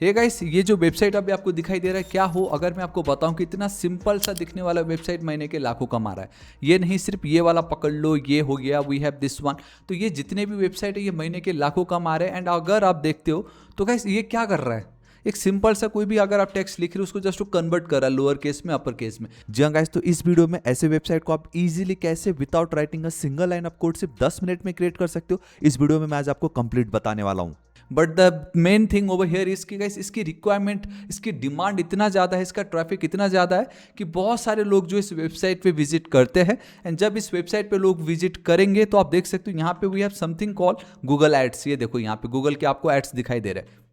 Hey guys, ये जो website अभी आपको दिखाई दे रहा है, क्या हो अगर मैं आपको बताऊं कि इतना सिंपल सा दिखने वाला वेबसाइट महीने के लाखों कमा रहा है। ये नहीं सिर्फ ये वाला पकड़ लो, ये हो गया वी हैव दिस वन, तो ये जितने भी वेबसाइट है ये महीने के लाखों कमा रहे हैं। एंड अगर आप देखते हो तो गाइस ये क्या कर रहा है, एक सिंपल सा कोई भी अगर आप टेक्स्ट लिख रहे हो उसको जस्ट कन्वर्ट कर रहा है लोअर केस में अपर केस में। जी हाँ गाइस, तो इस वीडियो में ऐसे वेबसाइट को आप इजीली कैसे without writing a single line of code सिर्फ 10 मिनट में क्रिएट कर सकते हो, इस वीडियो में मैं आज आपको कंप्लीट बताने वाला हूँ। But the main thing over here is कि गाइस इसकी रिक्वायरमेंट, इसकी डिमांड इतना ज़्यादा है, इसका ट्रैफिक इतना ज़्यादा है कि बहुत सारे लोग जो इस वेबसाइट पे विजिट करते हैं। एंड जब इस वेबसाइट पे लोग विजिट करेंगे तो आप देख सकते हो यहाँ पे we have something call Google ads. ये देखो यहाँ पे गूगल के आपको एड्स दिखाई दे रहे हैं।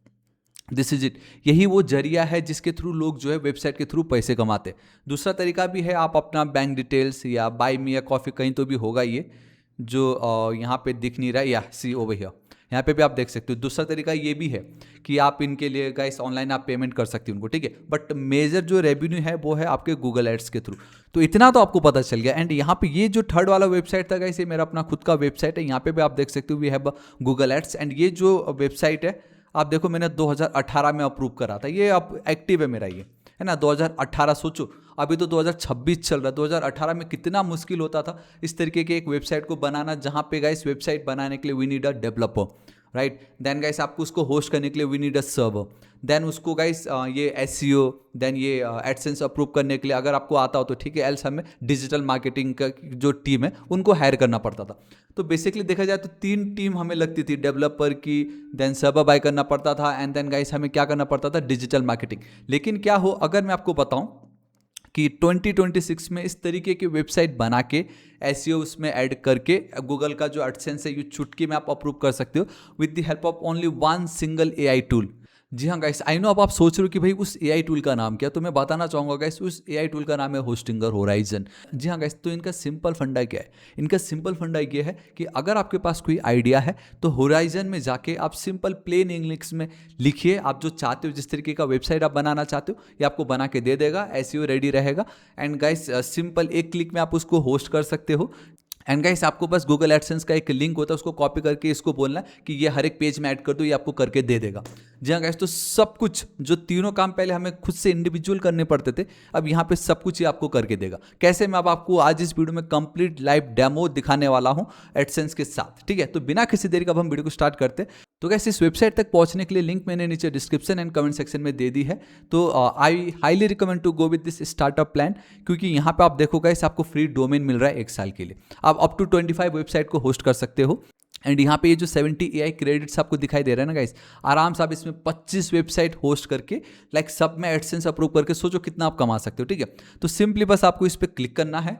दिस इज इट, यही वो जरिया है जिसके थ्रू लोग जो है वेबसाइट के थ्रू पैसे कमाते हैं। दूसरा तरीका भी है, आप अपना बैंक डिटेल्स या बाय मी या कॉफ़ी कहीं तो भी होगा ये जो यहाँ पे दिख नहीं रहा है, या सी ओवर हियर, यहाँ पे भी आप देख सकते हो। दूसरा तरीका ये भी है कि आप इनके लिए गाइस ऑनलाइन आप पेमेंट कर सकते हो उनको, ठीक है। बट मेजर जो रेवेन्यू है वो है आपके गूगल एड्स के थ्रू। तो इतना तो आपको पता चल गया। एंड यहाँ पे ये जो थर्ड वाला वेबसाइट था गाइस, ये मेरा अपना खुद का वेबसाइट है। यहाँ पे भी आप देख सकते हो we have Google ads. And ये जो वेबसाइट है आप देखो, मैंने 2018 में अप्रूव करा था, ये अब एक्टिव है मेरा, ये है ना 2018। सोचो अभी तो 2026 चल रहा है, 2018 में कितना मुश्किल होता था इस तरीके के एक वेबसाइट को बनाना, जहाँ पे गाइस वेबसाइट बनाने के लिए we need a developer, right. Then guys आपको उसको होस्ट करने के लिए we need a server, then उसको गाइस ये एसईओ, देन ये एडसेंस अप्रूव करने के लिए अगर आपको आता हो तो ठीक है, एल्स हमें डिजिटल मार्केटिंग का जो टीम है उनको हायर करना पड़ता था। तो बेसिकली देखा जाए तो 3 टीम हमें लगती थी, डेवलपर की, देन सर्वर बाय करना पड़ता था, एंड देन गाइस हमें क्या करना पड़ता था, डिजिटल मार्केटिंग। लेकिन क्या हो अगर मैं आपको बताऊं कि 2026 में इस तरीके की वेबसाइट बना के एसईओ उसमें ऐड करके गूगल का जो एडसेंस है ये चुटकी में आप अप्रूव कर सकते हो with the help of only one single AI tool. जी हाँ गाइस, आई नो अब आप सोच रहे हो कि भाई उस एआई टूल का नाम क्या, तो मैं बताना चाहूँगा गाइस उस एआई टूल का नाम है होस्टिंगर होराइजन। जी हाँ गाइस, तो इनका सिंपल फंडा क्या है, इनका सिंपल फंडा ये है कि अगर आपके पास कोई आइडिया है तो होराइजन में जाके आप सिंपल प्लेन इंग्लिश में लिखिए, आप जो चाहते हो, जिस तरीके का वेबसाइट आप बनाना चाहते हो ये आपको बना के दे देगा, एसईओ रेडी रहेगा। एंड गाइस सिंपल एक क्लिक में आप उसको होस्ट कर सकते हो। एंड गाइस आपको बस गूगल एडसेंस का एक लिंक होता है, उसको कॉपी करके इसको बोलना है कि ये हर एक पेज में ऐड कर दो, ये आपको करके दे देगा। जी हाँ गाइस, तो सब कुछ जो तीनों काम पहले हमें खुद से इंडिविजुअल करने पड़ते थे, अब यहाँ पे सब कुछ ही आपको करके देगा। कैसे, मैं अब आपको आज इस वीडियो में कंप्लीट लाइव डेमो दिखाने वाला हूँ एडसेंस के साथ, ठीक है। तो बिना किसी देरी का अब हम वीडियो को स्टार्ट करते हैं। तो गाइस इस वेबसाइट तक पहुंचने के लिए लिंक मैंने नीचे डिस्क्रिप्शन एंड कमेंट सेक्शन में दे दी है। तो I highly recommend to go with this startup plan, क्योंकि यहाँ पे आप देखो गाइस आपको फ्री डोमेन मिल रहा है 1 साल के लिए, आप अप टू 25 वेबसाइट को होस्ट कर सकते हो। एंड यहाँ पे ये जो 70 एआई क्रेडिट्स आपको दिखाई दे रहा है ना गाइस, आराम से आप इसमें 25 वेबसाइट होस्ट करके लाइक सब में एडसेंस अप्रूव करके सोचो कितना आप कमा सकते हो, ठीक है। तो सिंपली बस आपको इस पर क्लिक करना है।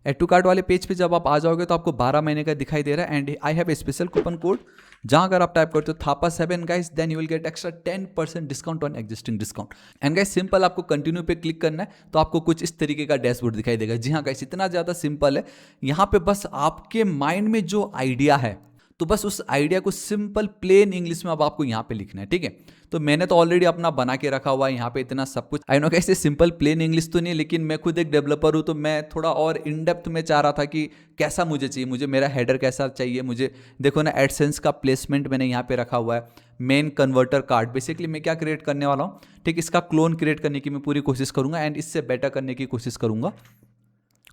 एड टू कार्ट वाले पेज पे जब आप आ जाओगे तो आपको 12 महीने का दिखाई दे रहा है। And I have a special coupon code, जहां अगर आप टाइप करते हो थापा7 guys, then you will get extra 10% discount on existing discount. And guys simple आपको कंटिन्यू पे क्लिक करना है तो आपको कुछ इस तरीके का डैशबोर्ड दिखाई देगा। जी हाँ गाइस, इतना ज़्यादा सिंपल है। यहाँ पे बस आपके माइंड में जो आइडिया है तो बस उस आइडिया को सिंपल प्लेन इंग्लिश में अब आपको यहाँ पे लिखना है, ठीक है। तो मैंने तो ऑलरेडी अपना बना के रखा हुआ है यहाँ पे इतना सब कुछ। आई नो कैसे सिंपल प्लेन इंग्लिश तो नहीं, लेकिन मैं खुद एक डेवलपर हूँ तो मैं थोड़ा और इन डेप्थ में चाह रहा था कि कैसा मुझे चाहिए, मुझे मेरा हेडर कैसा चाहिए, मुझे देखो ना एडसेंस का प्लेसमेंट मैंने यहाँ पे रखा हुआ है, मेन कन्वर्टर कार्ड। बेसिकली मैं क्या क्रिएट करने वाला हूँ, ठीक, इसका क्लोन क्रिएट करने की मैं पूरी कोशिश करूँगा एंड इससे बेटर करने की कोशिश करूँगा।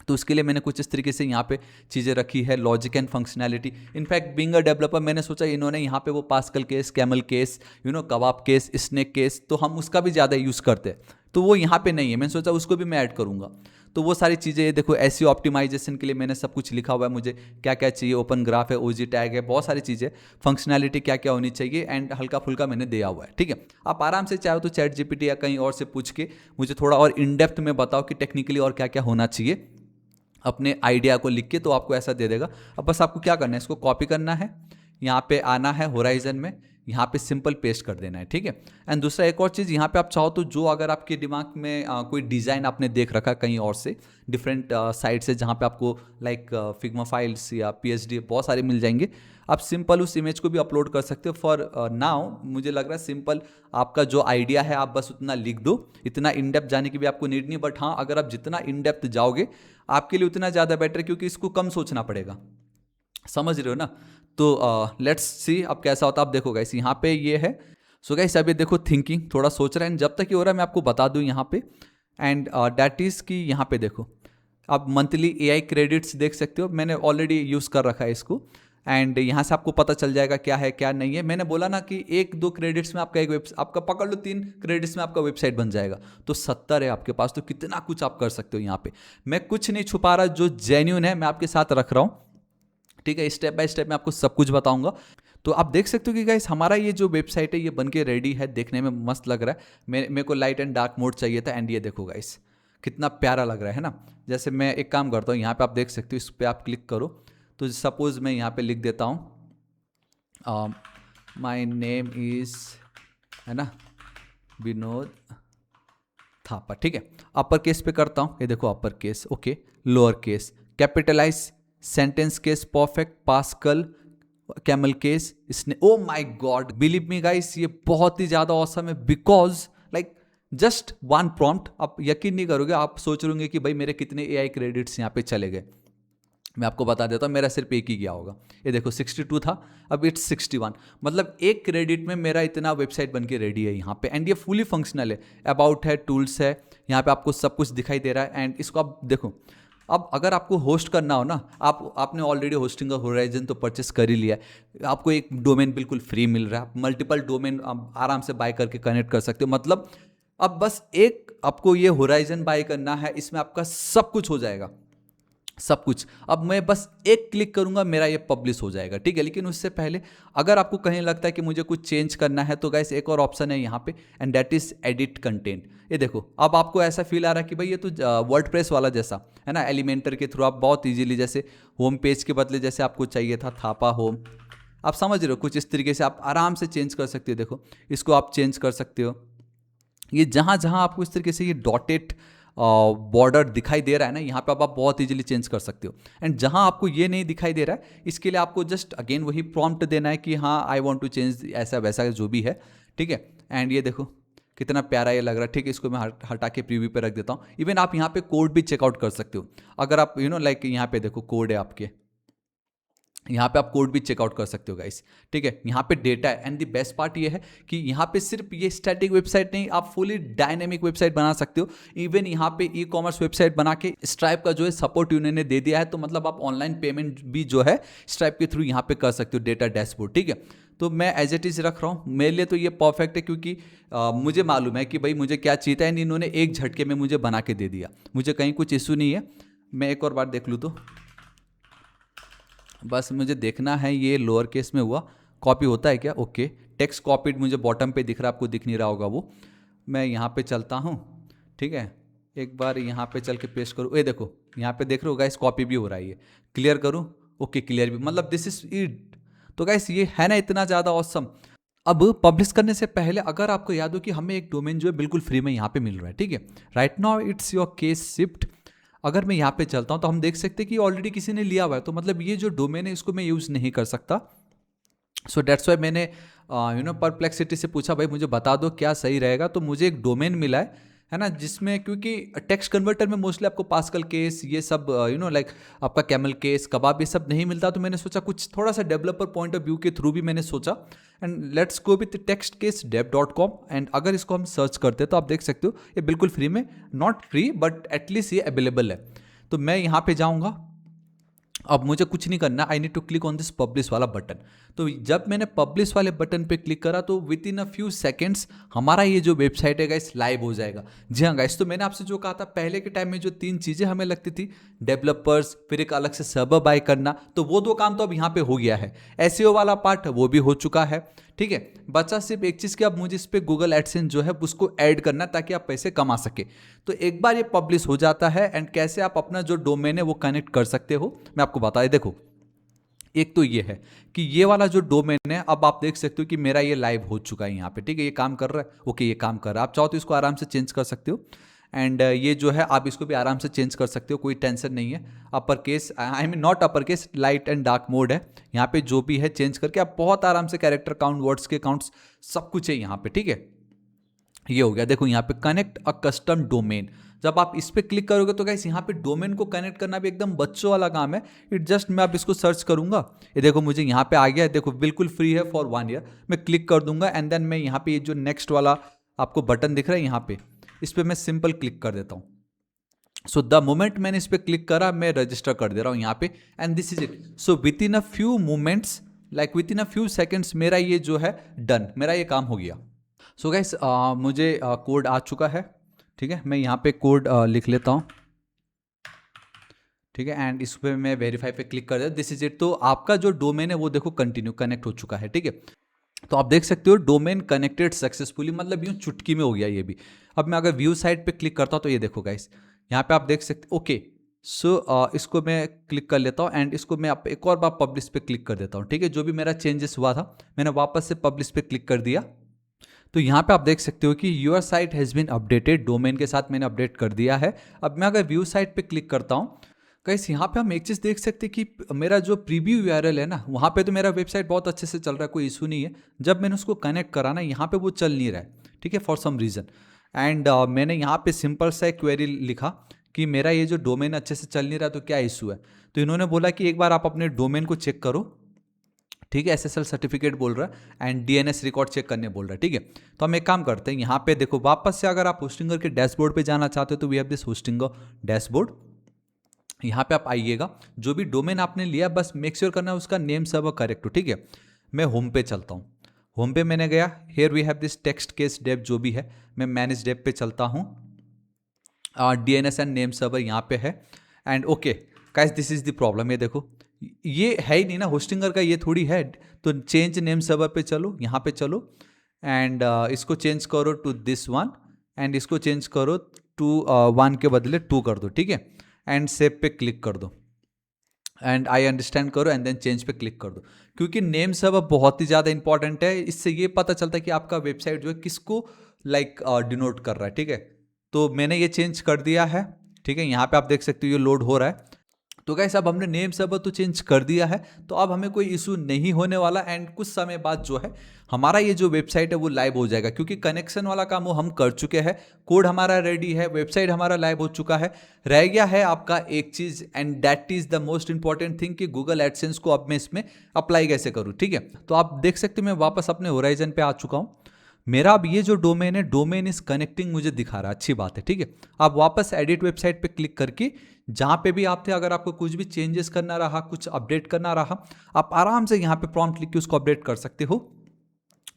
तो उसके लिए मैंने कुछ इस तरीके से यहाँ पे चीज़ें रखी है, logic and functionality. In fact being a developer मैंने सोचा इन्होंने यहाँ पे वो पास्कल केस, कैमल केस, कबाब केस, स्नेक केस, तो हम उसका भी ज़्यादा यूज़ करते हैं, तो वो यहाँ पे नहीं है, मैंने सोचा उसको भी मैं ऐड करूँगा। तो वो सारी चीज़ें देखो, एसईओ ऑप्टिमाइजेशन के लिए मैंने सब कुछ लिखा हुआ है, मुझे क्या क्या चाहिए, ओपन ग्राफ है, ओजी टैग है, बहुत सारी चीज़ें, फंक्शनैलिटी क्या क्या होनी चाहिए, एंड हल्का फुल्का मैंने दिया हुआ है, ठीक है। आप आराम से चाहो तो चैट जीपीटी या कहीं और से पूछ के मुझे थोड़ा और इन डेप्थ में बताओ कि टेक्निकली और क्या क्या होना चाहिए अपने आइडिया को लिख के, तो आपको ऐसा दे देगा। अब बस आपको क्या करना है, इसको कॉपी करना है, यहाँ पे आना है होराइजन में, यहाँ पे सिंपल पेस्ट कर देना है, ठीक है। एंड दूसरा एक और चीज़, यहाँ पे आप चाहो तो जो अगर आपके दिमाग में कोई डिज़ाइन आपने देख रखा कहीं और से, डिफरेंट साइट से, जहाँ पे आपको लाइक फिग्मा फाइल्स या पीएचडी बहुत सारे मिल जाएंगे, आप सिंपल उस इमेज को भी अपलोड कर सकते हो। फॉर नाउ मुझे लग रहा है सिंपल आपका जो आइडिया है आप बस उतना लिख दो, इतना इन डेप्थ जाने की भी आपको नीड नहीं। बट हाँ, अगर आप जितना इन डेप्थ जाओगे आपके लिए उतना ज़्यादा बेटर, क्योंकि इसको कम सोचना पड़ेगा, समझ रहे हो ना। तो लेट्स सी अब कैसा होता है। आप देखो गाइस यहाँ पे ये है, सो गाइस अभी देखो थिंकिंग थोड़ा सोच रहा है, जब तक ये हो रहा है मैं आपको बता दूं यहाँ पे, एंड दैट इज़ कि यहाँ पे देखो आप मंथली एआई क्रेडिट्स देख सकते हो, मैंने ऑलरेडी यूज़ कर रखा है इसको, एंड यहाँ से आपको पता चल जाएगा क्या है क्या नहीं है। मैंने बोला ना कि 1-2 क्रेडिट्स में आपका एक वेबसाइट, आपका पकड़ लो 3 क्रेडिट्स में आपका वेबसाइट बन जाएगा, तो 70 है आपके पास, तो कितना कुछ आप कर सकते हो यहाँ पे। मैं कुछ नहीं छुपा रहा, जो जेन्यून है मैं आपके साथ रख रहा हूँ, ठीक है। स्टेप बाय स्टेप मैं आपको सब कुछ बताऊंगा। तो आप देख सकते हो कि गाइस हमारा ये जो वेबसाइट है ये बन के रेडी है, देखने में मस्त लग रहा है। मेरे को लाइट एंड डार्क मोड चाहिए था, एंड ये देखो गाइस कितना प्यारा लग रहा है ना। जैसे मैं एक काम करता हूँ, यहाँ पे आप देख सकते हो, इस पर आप क्लिक करो, तो सपोज मैं यहाँ पे लिख देता हूँ माय नेम इज़, है ना, विनोद थापा, ठीक है। अपर केस पे करता हूँ, ये देखो upper case, okay, lower case, capitalise, sentence case, perfect, Pascal, camel case, इसने, oh my god, believe me guys ये बहुत ही ज़्यादा औसम है, because like just one prompt, आप यकीन नहीं करोगे, आप सोच रहे होंगे कि भाई मेरे कितने एआई क्रेडिट्स यहाँ पे चले गए। मैं आपको बता देता हूँ, मेरा सिर्फ एक ही गया होगा, ये देखो 62 था, अब इट्स 61, मतलब एक क्रेडिट में मेरा इतना वेबसाइट बन के रेडी है यहाँ पे, एंड ये फुली फंक्शनल है, अबाउट है, टूल्स है, यहाँ पे आपको सब कुछ दिखाई दे रहा है। एंड इसको आप देखो, अब अगर आपको होस्ट करना हो ना, आपने ऑलरेडी होस्टिंग का होराइजन तो परचेस कर ही लिया है, आपको एक डोमेन बिल्कुल फ्री मिल रहा है, आप मल्टीपल डोमेन आप आराम से बाय करके कनेक्ट कर सकते हो, मतलब अब बस एक आपको ये होराइजन बाय करना है, इसमें आपका सब कुछ हो जाएगा, सब कुछ। अब मैं बस एक क्लिक करूंगा, मेरा ये पब्लिश हो जाएगा, ठीक है। लेकिन उससे पहले अगर आपको कहीं लगता है कि मुझे कुछ चेंज करना है, तो गाइस एक और ऑप्शन है यहाँ पे, and that is edit content. ये देखो अब आपको ऐसा फील आ रहा है कि भाई ये तो वर्डप्रेस वाला जैसा है ना, एलिमेंटर के थ्रू आप बहुत इजीली, जैसे होम पेज के बदले जैसे आपको चाहिए था थापा होम, आप समझ रहे हो, कुछ इस तरीके से आप आराम से चेंज कर सकते हो। देखो इसको आप चेंज कर सकते हो, ये जहाँ जहाँ आपको इस तरीके से ये डॉटेड बॉर्डर दिखाई दे रहा है ना, यहाँ पे आप बहुत इजीली चेंज कर सकते हो। एंड जहाँ आपको ये नहीं दिखाई दे रहा है, इसके लिए आपको जस्ट अगेन वही प्रॉम्प्ट देना है कि हाँ आई वांट टू चेंज, ऐसा वैसा जो भी है, ठीक है। एंड ये देखो कितना प्यारा ये लग रहा है, ठीक है। इसको मैं हटा के प्रीव्यू पे रख देता हूँ। इवन आप यहाँ पे कोड भी चेकआउट कर सकते हो, अगर आप लाइक यहाँ पे देखो कोड है आपके, यहाँ पे आप कोड भी चेकआउट कर सकते हो गाइस, ठीक है। यहाँ पे डेटा है, एंड द बेस्ट पार्ट ये है कि यहाँ पे सिर्फ ये स्टैटिक वेबसाइट नहीं, आप फुली डायनेमिक वेबसाइट बना सकते हो। इवन यहाँ पे ई कॉमर्स वेबसाइट बना के स्ट्राइप का जो है सपोर्ट उन्होंने दे दिया है, तो मतलब आप ऑनलाइन पेमेंट भी जो है स्ट्राइप के थ्रू यहाँ पे कर सकते हो, डेटा डैशबोर्ड, ठीक है। तो मैं एज इट इज़ रख रहा हूँ, मेरे लिए तो ये परफेक्ट है, क्योंकि मुझे मालूम है कि भाई मुझे क्या चाहिए था, एंड इन्होंने एक झटके में मुझे बना के दे दिया, मुझे कहीं कुछ इशू नहीं है। मैं एक और बार देख लूँ, तो बस मुझे देखना है ये लोअर केस में हुआ, कॉपी होता है क्या, ओके। टेक्स्ट कॉपीड मुझे बॉटम पे दिख रहा है, आपको दिख नहीं रहा होगा वो, मैं यहाँ पे चलता हूँ, ठीक है। एक बार यहाँ पे चल के पेस्ट करूँ, ये देखो यहाँ पे देख रहे हो गाइस, कॉपी भी हो रहा है, ये क्लियर करूँ, ओके क्लियर भी, मतलब दिस इज इट। तो गाइस ये है ना इतना ज़्यादा ऑसम। अब पब्लिश करने से पहले अगर आपको याद हो कि हमें एक डोमेन जो है बिल्कुल फ्री में यहाँ पे मिल रहा है, ठीक है। Right now it's your case shift. अगर मैं यहाँ पे चलता हूँ तो हम देख सकते हैं कि ऑलरेडी किसी ने लिया हुआ है, तो मतलब ये जो डोमेन है इसको मैं यूज़ नहीं कर सकता। सो डेट्स वाई मैंने परप्लेक्सिटी से पूछा, भाई मुझे बता दो क्या सही रहेगा, तो मुझे एक डोमेन मिला है ना, जिसमें क्योंकि टेक्स्ट कन्वर्टर में मोस्टली आपको पास्कल केस ये सब लाइक आपका कैमल केस, कबाब, ये सब नहीं मिलता, तो मैंने सोचा कुछ थोड़ा सा डेवलपर पॉइंट ऑफ व्यू के थ्रू भी मैंने सोचा, and let's go with textcasedev.com। And अगर इसको हम सर्च करते हैं तो आप देख सकते हो ये बिल्कुल फ्री में, नॉट फ्री बट एटलीस्ट ये अवेलेबल है। तो मैं यहाँ पे जाऊँगा, अब मुझे कुछ नहीं करना, I need to click on this publish वाला बटन। तो जब मैंने पब्लिश वाले बटन पे क्लिक करा तो with in a few seconds हमारा ये जो वेबसाइट है गाइस लाइव हो जाएगा। जी हाँ गाइस, तो मैंने आपसे जो कहा था पहले के टाइम में जो 3 चीज़ें हमें लगती थी, डेवलपर्स, फिर एक अलग से सर्वर बाय करना, तो वो 2 काम तो अब यहाँ पे हो गया है। एसईओ वाला पार्ट वो भी हो चुका है, ठीक है। बचा सिर्फ एक चीज़ कि अब मुझे इस पर गूगल एडसेंस जो है उसको ऐड करना, ताकि आप पैसे कमा सके। तो एक बार ये पब्लिश हो जाता है, एंड कैसे आप अपना जो डोमेन है वो कनेक्ट कर सकते हो मैं आपको बता दें। देखो एक तो ये है कि ये वाला जो डोमेन है, अब आप देख सकते हो कि मेरा ये लाइव हो चुका है यहाँ पे, ठीक है। ये काम कर रहा है, ओके ये काम कर रहा है। आप चाहो तो इसको आराम से चेंज कर सकते हो, एंड ये जो है आप इसको भी आराम से चेंज कर सकते हो, कोई टेंशन नहीं है। Upper case, I mean not upper case, light and dark mode है यहाँ पे, जो भी है चेंज करके आप बहुत आराम से कैरेक्टर काउंट, वर्ड्स के काउंट्स, सब कुछ है यहाँ पे, ठीक है। ये हो गया, देखो यहाँ पे कनेक्ट अ कस्टम डोमेन। जब आप इस पे क्लिक करोगे तो गाइस यहाँ पे डोमेन को कनेक्ट करना भी एकदम बच्चों वाला काम है। इट जस्ट मैं आप इसको सर्च करूंगा, ये देखो मुझे यहाँ पे आ गया है, देखो बिल्कुल फ्री है फॉर 1 ईयर। मैं क्लिक कर दूंगा एंड देन मैं यहाँ पे ये जो नेक्स्ट वाला आपको बटन दिख रहा है यहाँ पे, इस पर मैं सिंपल क्लिक कर देता हूँ। सो द मोमेंट मैंने इस पर क्लिक करा मैं रजिस्टर कर दे रहा हूँ यहाँ पे and this is it. So with in a few moments, like with in a few seconds मेरा ये जो है डन, मेरा ये काम हो गया। सो गाइस मुझे कोड आ चुका है, ठीक है। मैं यहाँ पे कोड लिख लेता हूँ, ठीक है, एंड इस पर मैं वेरीफाई पे क्लिक कर दिया, दिस इज इट। तो आपका जो डोमेन है वो देखो कंटिन्यू कनेक्ट हो चुका है, ठीक है। तो आप देख सकते हो डोमेन कनेक्टेड सक्सेसफुली, मतलब यूँ चुटकी में हो गया ये भी। अब मैं अगर व्यू साइट पे क्लिक करता हूँ तो ये देखो गाइस, यहाँ पे आप देख सकते, ओके। सो इसको मैं क्लिक कर लेता हूँ एंड इसको मैं एक और बार पब्लिश पे क्लिक कर देता हूँ, ठीक है। जो भी मेरा चेंजेस हुआ था मैंने वापस से पब्लिश पे क्लिक कर दिया। तो यहाँ पे आप देख सकते हो कि your site has been updated, domain के साथ मैंने अपडेट कर दिया है। अब मैं अगर व्यू साइट पे क्लिक करता हूँ गाइस, यहाँ पे हम एक चीज़ देख सकते हैं कि मेरा जो प्रीव्यू यूआरएल है ना, वहाँ पे तो मेरा वेबसाइट बहुत अच्छे से चल रहा है, कोई इशू नहीं है। जब मैंने उसको कनेक्ट करा ना, यहाँ पे वो चल नहीं रहा है, ठीक है, फॉर सम रीज़न। एंड मैंने यहाँ पे सिंपल सा एक क्वेरी लिखा कि मेरा ये जो डोमेन अच्छे से चल नहीं रहा तो क्या इशू है। तो इन्होंने बोला कि एक बार आप अपने डोमेन को चेक करो, ठीक है, एसएसएल सर्टिफिकेट बोल रहा है एंड डीएनएस रिकॉर्ड चेक करने बोल रहा है, ठीक है। तो हम एक काम करते हैं, यहाँ पे देखो वापस से अगर आप होस्टिंगर के डैशबोर्ड पे जाना चाहते हो तो we have this Hostinger dashboard. यहाँ पे आप आइएगा, जो भी डोमेन आपने लिया बस मेक श्योर करना है उसका नेम सर्वर करेक्ट हो, ठीक है। मैं होम पे चलता हूँ, होम पे मैंने गया, here we have this text case dev जो भी है, मैं मैनेज डेव पे चलता हूँ। डीएनएस एंड नेम सर्वर यहाँ पे है and okay guys, this is the problem. ये देखो ये है ही नहीं ना, होस्टिंगर का ये थोड़ी है। तो चेंज नेम सर्वर पे चलो, यहाँ पे चलो एंड इसको चेंज करो टू दिस वन एंड इसको चेंज करो टू 1 के बदले 2 कर दो, ठीक है। एंड सेव पे क्लिक कर दो एंड आई अंडरस्टैंड करो एंड देन चेंज पे क्लिक कर दो, क्योंकि नेम सर्वर बहुत ही ज़्यादा इंपॉर्टेंट है। इससे ये पता चलता है कि आपका वेबसाइट जो है किसको लाइक डिनोट कर रहा है, ठीक है। तो मैंने ये चेंज कर दिया है, ठीक है। यहाँ पे आप देख सकते हो ये लोड हो रहा है। तो गाइस अब हमने नेम सर्वर तो चेंज कर दिया है, तो अब हमें कोई इशू नहीं होने वाला एंड कुछ समय बाद जो है हमारा ये जो वेबसाइट है वो लाइव हो जाएगा, क्योंकि कनेक्शन वाला काम वो हम कर चुके हैं, कोड हमारा रेडी है, वेबसाइट हमारा लाइव हो चुका है। रह गया है आपका एक चीज़ and that is the most important thing कि गूगल एडसेंस को अब मैं इसमें अप्लाई कैसे करूँ, ठीक है। तो आप देख सकते हो मैं वापस अपने होराइजन पे आ चुका हूँ। मेरा अब ये जो डोमेन है, डोमेन इज कनेक्टिंग मुझे दिखा रहा है, अच्छी बात है, ठीक है। आप वापस एडिट वेबसाइट पे क्लिक करके जहाँ पे भी आप थे, अगर आपको कुछ भी चेंजेस करना रहा, कुछ अपडेट करना रहा, आप आराम से यहाँ पे प्रॉम्प्ट लिख के उसको अपडेट कर सकते हो।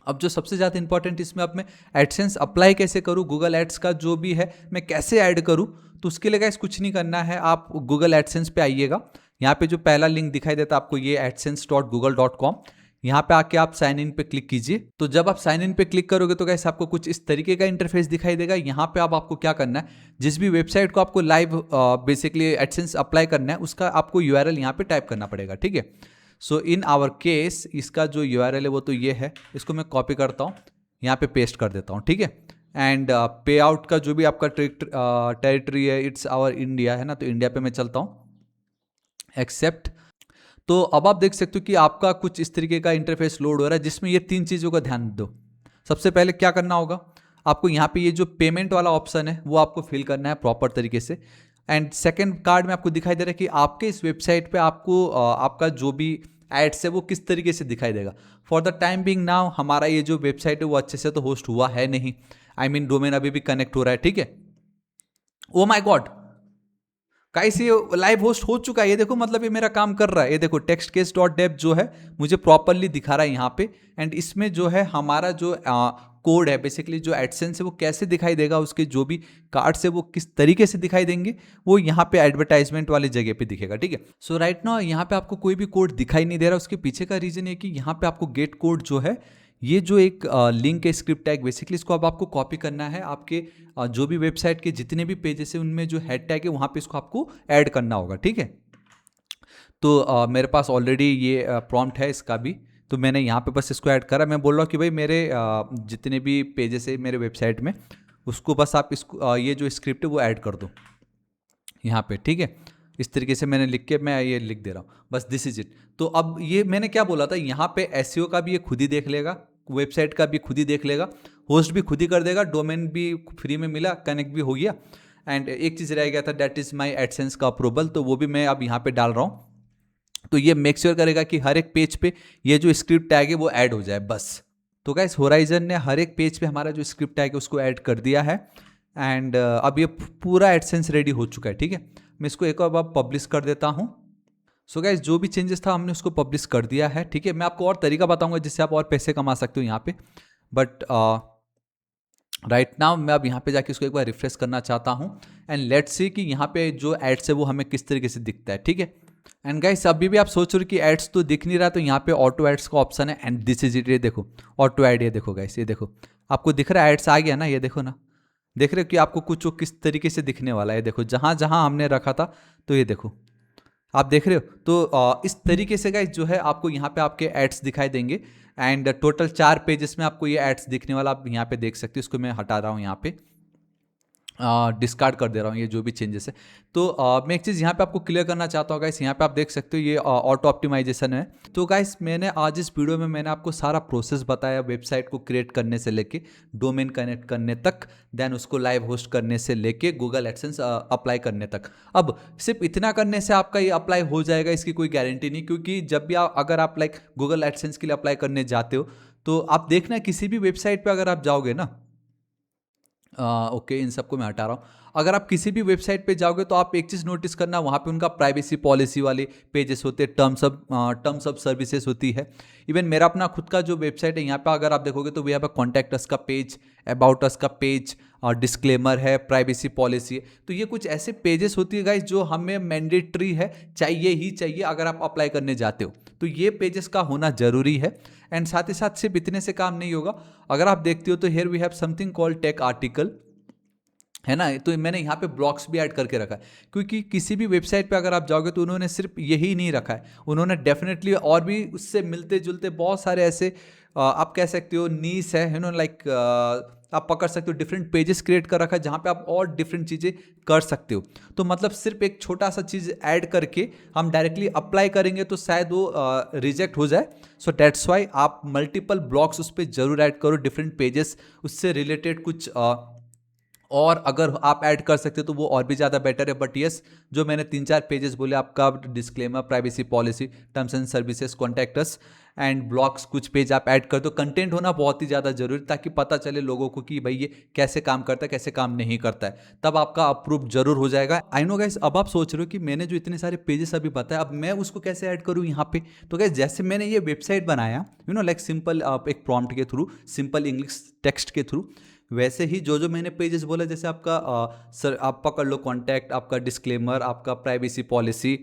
अब जो सबसे ज़्यादा इंपॉर्टेंट इसमें अब मैं एडसेंस अप्लाई कैसे करूँ, गूगल एड्स का जो भी है मैं कैसे ऐड करूँ, तो उसके लिए गाइस कुछ नहीं करना है, आप गूगल एडसेंस पे आइएगा। यहाँ पे जो पहला लिंक दिखाई देता है आपको, ये adsense.google.com, यहाँ पे आके आप साइन इन पे क्लिक कीजिए। तो जब आप साइन इन पे क्लिक करोगे तो गाइस आपको कुछ इस तरीके का इंटरफेस दिखाई देगा। यहाँ पे अब आपको क्या करना है, जिस भी वेबसाइट को आपको लाइव बेसिकली एडसेंस अप्लाई करना है उसका आपको यूआरएल यहाँ पे टाइप करना पड़ेगा, ठीक है। सो इन आवर केस इसका जो यूआरएल है वो तो ये है, इसको मैं कॉपी करता हूँ, यहाँ पे पेस्ट कर देता हूँ, ठीक है। एंड पे आउट का जो भी आपका टेरिटरी है, इट्स आवर इंडिया है ना, तो इंडिया पे मैं चलता हूँ, एक्सेप्ट। तो अब आप देख सकते हो कि आपका कुछ इस तरीके का इंटरफेस लोड हो रहा है, जिसमें ये 3 चीज़ों का ध्यान दो। सबसे पहले क्या करना होगा, आपको यहाँ पे ये जो पेमेंट वाला ऑप्शन है वो आपको फिल करना है प्रॉपर तरीके से। एंड सेकंड कार्ड में आपको दिखाई दे रहा है कि आपके इस वेबसाइट पे आपको आपका जो भी एड्स है वो किस तरीके से दिखाई देगा। For the time being now हमारा ये जो वेबसाइट है वो अच्छे से तो होस्ट हुआ है नहीं, आई मीन डोमेन अभी भी कनेक्ट हो रहा है, ठीक है। ओ माई गॉड गाइस, ये लाइव होस्ट हो चुका है, ये देखो, मतलब ये मेरा काम कर रहा है। ये देखो टेक्स्ट केस डॉट डेव जो है मुझे प्रॉपरली दिखा रहा है यहाँ पे। एंड इसमें जो है हमारा जो कोड है, बेसिकली जो एडसेंस है वो कैसे दिखाई देगा, उसके जो भी कार्ड्स है वो किस तरीके से दिखाई देंगे, वो यहाँ पे एडवर्टाइजमेंट वाली जगह पे दिखेगा, ठीक है। सो राइट नाउ यहाँ पे आपको कोई भी कोड दिखाई नहीं दे रहा। उसके पीछे का रीजन है कि यहाँ पे आपको गेट कोड जो है, ये जो एक लिंक है स्क्रिप्ट टैग, बेसिकली इसको अब आपको कॉपी करना है, आपके जो भी वेबसाइट के जितने भी पेजेस है उनमें जो हेड टैग है वहाँ पे इसको आपको ऐड करना होगा, ठीक है। तो मेरे पास ऑलरेडी ये प्रॉम्प्ट है इसका भी, तो मैंने यहाँ पे बस इसको ऐड करा। मैं बोल रहा हूँ कि भाई मेरे जितने भी पेजेस है मेरे वेबसाइट में, उसको बस आप इसको ये जो स्क्रिप्ट है वो ऐड कर दो यहाँ पे, ठीक है। इस तरीके से मैंने लिख के मैं ये लिख दे रहा हूँ, बस दिस इज इट। तो अब ये मैंने क्या बोला था, यहाँ पे एसईओ का भी ये खुद ही देख लेगा, वेबसाइट का भी खुद ही देख लेगा, होस्ट भी खुद ही कर देगा, डोमेन भी फ्री में मिला, कनेक्ट भी हो गया। एंड एक चीज़ रह गया था, दैट इज़ माई एडसेंस का अप्रूवल, तो वो भी मैं अब यहाँ पे डाल रहा हूँ। तो ये मेक श्योर करेगा कि हर एक पेज पे ये जो स्क्रिप्ट टैग है वो ऐड हो जाए बस। तो गाइस होराइजन ने हर एक पेज पे हमारा जो स्क्रिप्ट टैग है उसको ऐड कर दिया है। एंड अब ये पूरा एडसेंस रेडी हो चुका है, ठीक है। मैं इसको एक और बार पब्लिश कर देता हूँ। सो गाइस जो भी चेंजेस था हमने उसको पब्लिश कर दिया है, ठीक है। मैं आपको और तरीका बताऊंगा जिससे आप और पैसे कमा सकते हो यहाँ पे, बट राइट नाउ मैं अब यहाँ पे जाके इसको एक बार रिफ्रेश करना चाहता हूँ। एंड लेट्स सी कि यहाँ पे जो एड्स है वो हमें किस तरीके से दिखता है, ठीक है। एंड गाइस अभी भी आप सोच रहे हो कि एड्स तो दिख नहीं रहा, तो यहाँ पे ऑटो एड्स का ऑप्शन है एंड दिस इज इट। ये देखो ऑटो एड, ये देखो गाइस, ये देखो आपको दिख रहा है एड्स आ गया ना, ये देखो ना, देख रहे हो कि आपको कुछ वो किस तरीके से दिखने वाला है। ये देखो जहाँ जहाँ हमने रखा था, तो ये देखो आप देख रहे हो। तो इस तरीके से गाइस जो है आपको यहाँ पे आपके एड्स दिखाई देंगे। एंड टोटल 4 पेजेस में आपको ये एड्स दिखने वाला आप यहाँ पे देख सकते हो। इसको मैं हटा रहा हूँ, यहाँ पे डिस्कार्ड कर दे रहा हूँ ये जो भी चेंजेस है। तो मैं एक चीज़ यहाँ पे आपको क्लियर करना चाहता हूँ गाइस, यहाँ पे आप देख सकते हो ये ऑटो ऑप्टिमाइजेशन है। तो गाइस मैंने आज इस वीडियो में मैंने आपको सारा प्रोसेस बताया, वेबसाइट को क्रिएट करने से लेके डोमेन कनेक्ट करने तक, देन उसको लाइव होस्ट करने से लेके गूगल एडसेंस अप्लाई करने तक। अब सिर्फ इतना करने से आपका ये अप्लाई हो जाएगा इसकी कोई गारंटी नहीं, क्योंकि जब भी अगर आप लाइक गूगल एडसेंस के लिए अप्लाई करने जाते हो तो आप देखना किसी भी वेबसाइट पर अगर आप जाओगे ना, ओके इन सबको मैं हटा रहा हूँ। अगर आप किसी भी वेबसाइट पे जाओगे तो आप एक चीज़ नोटिस करना, वहाँ पे उनका प्राइवेसी पॉलिसी वाले पेजेस होते हैं, टर्म्स ऑफ सर्विसेज होती है। इवन मेरा अपना खुद का जो वेबसाइट है यहाँ पे अगर आप देखोगे तो we have a contact us का पेज, अबाउट अस का पेज, और डिस्क्लेमर है, प्राइवेसी पॉलिसी है। तो ये कुछ ऐसे पेजेस होती है गाइस जो हमें मैंडेटरी है, चाहिए ही चाहिए अगर आप अप्लाई करने जाते हो, तो ये पेजेस का होना जरूरी है। एंड साथ ही साथ सिर्फ इतने से काम नहीं होगा, अगर आप देखते हो तो here we have something called tech article, है ना। तो मैंने यहाँ पे ब्लॉग्स भी ऐड करके रखा है, क्योंकि किसी भी वेबसाइट पे अगर आप जाओगे तो उन्होंने सिर्फ यही नहीं रखा है, उन्होंने डेफिनेटली और भी उससे मिलते जुलते बहुत सारे ऐसे आप कह सकते हो नीस है, यू नो लाइक आप पकड़ सकते हो, डिफरेंट पेजेस क्रिएट कर रखा है जहाँ पे आप और डिफरेंट चीज़ें कर सकते हो। तो मतलब सिर्फ एक छोटा सा चीज़ ऐड करके हम डायरेक्टली अप्लाई करेंगे तो शायद वो रिजेक्ट हो जाए। सो दैट्स वाई आप मल्टीपल ब्लॉग्स उस पर जरूर ऐड करो, डिफरेंट पेजेस उससे रिलेटेड कुछ और अगर आप ऐड कर सकते हो तो वो और भी ज़्यादा बेटर है। बट यस, जो मैंने 3-4 पेजेस बोले, आपका disclaimer, privacy policy, terms and services, contact us and blogs, कुछ पेज आप ऐड कर दो। कंटेंट होना बहुत ही ज़्यादा जरूरी, ताकि पता चले लोगों को कि भाई ये कैसे काम करता है, कैसे काम नहीं करता है, तब आपका अप्रूव जरूर हो जाएगा। आई नो गाइस, अब आप सोच रहे हो कि मैंने जो इतने सारे पेजेस अभी बताया, अब मैं उसको कैसे ऐड करूँ यहाँ पे। तो गाइस जैसे मैंने ये वेबसाइट बनाया, यू नो लाइक सिंपल एक प्रॉम्प्ट के थ्रू, सिंपल इंग्लिश टेक्स्ट के थ्रू, वैसे ही जो जो मैंने पेजेस बोला, जैसे आपका सर आप पकड़ लो कॉन्टैक्ट, आपका डिस्क्लेमर, आपका प्राइवेसी पॉलिसी,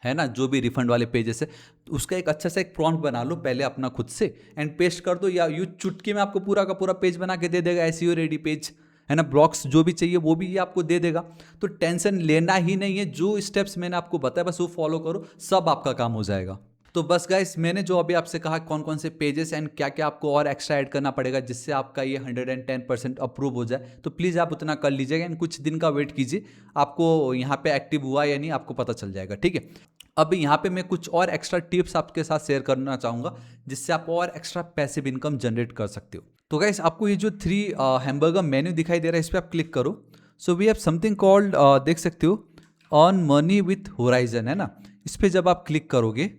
है ना, जो भी रिफंड वाले पेजेस है, तो उसका एक अच्छा सा एक प्रॉम्प्ट बना लो पहले अपना खुद से एंड पेस्ट कर दो, या यू चुटकी में आपको पूरा का पूरा पेज बना के दे देगा, एसईओ रेडी पेज, है ना। ब्लॉग्स जो भी चाहिए वो भी ये आपको दे देगा। तो टेंशन लेना ही नहीं है, जो स्टेप्स मैंने आपको बताया बस वो फॉलो करो, सब आपका काम हो जाएगा। तो बस गाइस, मैंने जो अभी आपसे कहा कौन कौन से पेजेस एंड क्या क्या आपको और एक्स्ट्रा ऐड करना पड़ेगा जिससे आपका ये 110% अप्रूव हो जाए, तो प्लीज़ आप उतना कर लीजिएगा एंड कुछ दिन का वेट कीजिए, आपको यहाँ पे एक्टिव हुआ या नहीं आपको पता चल जाएगा, ठीक है। अब यहाँ पे मैं कुछ और एक्स्ट्रा टिप्स आपके साथ शेयर करना चाहूँगा जिससे आप और एक्स्ट्रा पैसिव इनकम जनरेट कर सकते हो। तो गाइस आपको ये जो 3 हैमबर्गर मेन्यू दिखाई दे रहा है, इस पर आप क्लिक करो। So we have something called, देख सकते हो, अर्न मनी विथ होराइजन, है ना। इस पर जब आप क्लिक करोगे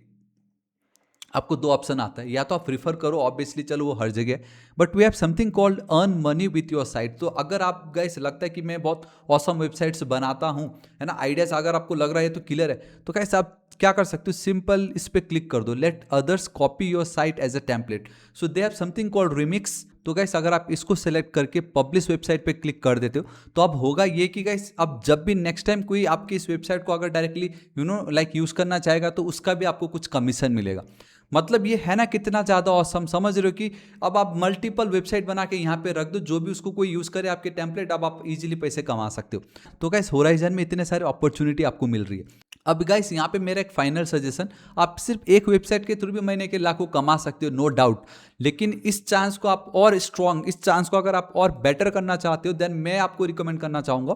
आपको 2 ऑप्शन आता है, या तो आप प्रीफर करो, ऑब्वियसली चलो वो हर जगह, but we have something called earn money with your site. तो अगर आप गाइस लगता है कि मैं बहुत ऑसम वेबसाइट्स बनाता हूँ, है ना, आइडियाज अगर आपको लग रहा है तो क्लियर है, तो गाइस आप क्या कर सकते हो, सिंपल इस पे क्लिक कर दो, let others copy your site as a template. So they have something called remix. तो गाइस अगर आप इसको सेलेक्ट करके पब्लिश वेबसाइट पे क्लिक कर देते हो तो अब होगा ये कि गाइस अब जब भी नेक्स्ट टाइम कोई आपकी इस वेबसाइट को अगर directly you know like use करना चाहेगा तो उसका भी आपको कुछ कमीशन मिलेगा। मतलब ये है ना कितना ज़्यादा ऑसम, समझ रहे हो कि अब आप मल्टीपल वेबसाइट बना के यहाँ पे रख दो, जो भी उसको कोई यूज़ करे आपके टेम्पलेट, अब आप इजीली पैसे कमा सकते हो। तो गाइस होराइजन में इतने सारे अपॉर्चुनिटी आपको मिल रही है। अब गाइस यहाँ पे मेरा एक फाइनल सजेशन, आप सिर्फ एक वेबसाइट के थ्रू भी महीने के लाखों कमा सकते हो, नो डाउट, लेकिन इस चांस को आप और स्ट्रॉन्ग, इस चांस को अगर आप और बेटर करना चाहते हो, देन मैं आपको रिकमेंड करना चाहूँगा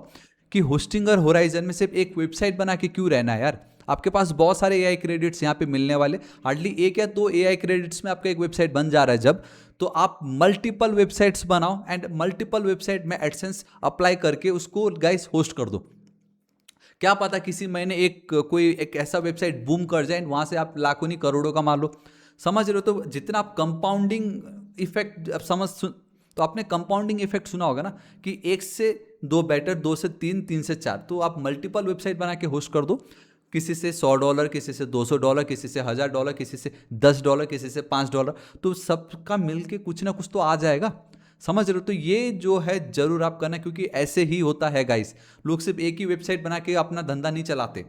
कि होस्टिंग और होराइजन में सिर्फ एक वेबसाइट बना के क्यों रहना है यार। आपके पास बहुत सारे AI क्रेडिट्स यहाँ पे मिलने वाले, हार्डली 1 या 2 AI क्रेडिट्स में आपका एक वेबसाइट बन जा रहा है जब, तो आप मल्टीपल वेबसाइट्स बनाओ एंड मल्टीपल वेबसाइट में एडसेंस अप्लाई करके उसको गाइस होस्ट कर दो। क्या पता किसी महीने कोई एक ऐसा वेबसाइट बूम कर जाए, वहां से आप लाखों नहीं करोड़ों कमा लो। समझ रहे हो? तो जितना आप कंपाउंडिंग इफेक्ट तो आपने कंपाउंडिंग इफेक्ट सुना होगा ना कि 1 से 2 बेटर, 2 से 3, 3 से 4। तो आप मल्टीपल वेबसाइट बना के होस्ट कर दो, किसी से $100, किसी से $200, किसी से $1000, किसी से $10, किसी से $5, तो सबका मिलके कुछ ना कुछ तो आ जाएगा। समझ रहे हो? तो ये जो है जरूर आप करना, क्योंकि ऐसे ही होता है गाइस, लोग सिर्फ एक ही वेबसाइट बना के अपना धंधा नहीं चलाते।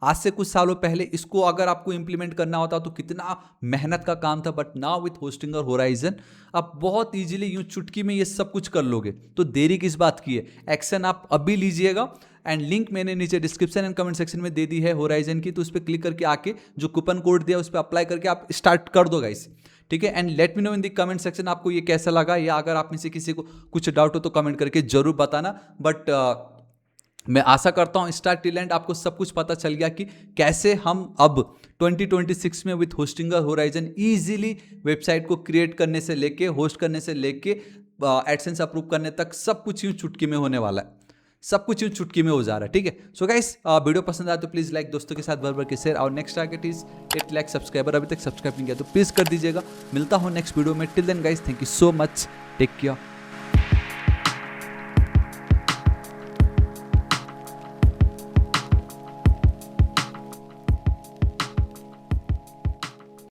आज से कुछ सालों पहले इसको अगर आपको इंप्लीमेंट करना होता तो कितना मेहनत का काम था, but now with Hostinger horizon आप बहुत इजीली यूं चुटकी में ये सब कुछ कर लोगे। तो देरी किस बात की है, एक्शन आप अभी लीजिएगा। एंड लिंक मैंने नीचे डिस्क्रिप्शन एंड कमेंट सेक्शन में दे दी है होराइजन की, तो उस पर क्लिक करके आके जो कूपन कोड दिया उस पर अप्लाई करके आप स्टार्ट कर दो गाइस, ठीक है। And let me know in the comment section आपको ये कैसा लगा, या अगर आप में से किसी को कुछ डाउट हो तो कमेंट करके जरूर बताना। बट मैं आशा करता हूं स्टार्ट टिल एंड आपको सब कुछ पता चल गया कि कैसे हम अब 2026 में with Hostinger horizon easily website को क्रिएट करने से लेके, होस्ट करने से लेके, एडसेंस अप्रूव करने तक सब कुछ यूं चुटकी में होने वाला है, सब कुछ यूं चुटकी में हो जा रहा है, ठीक है। सो गाइस, वीडियो पसंद आया तो प्लीज लाइक, दोस्तों के साथ भर के शेयर। और next target is 8 lakh subscriber, अभी तक सब्सक्राइब नहीं किया तो प्लीज कर दीजिएगा। मिलता हूं नेक्स्ट वीडियो में, till then guys thank you so much, take care.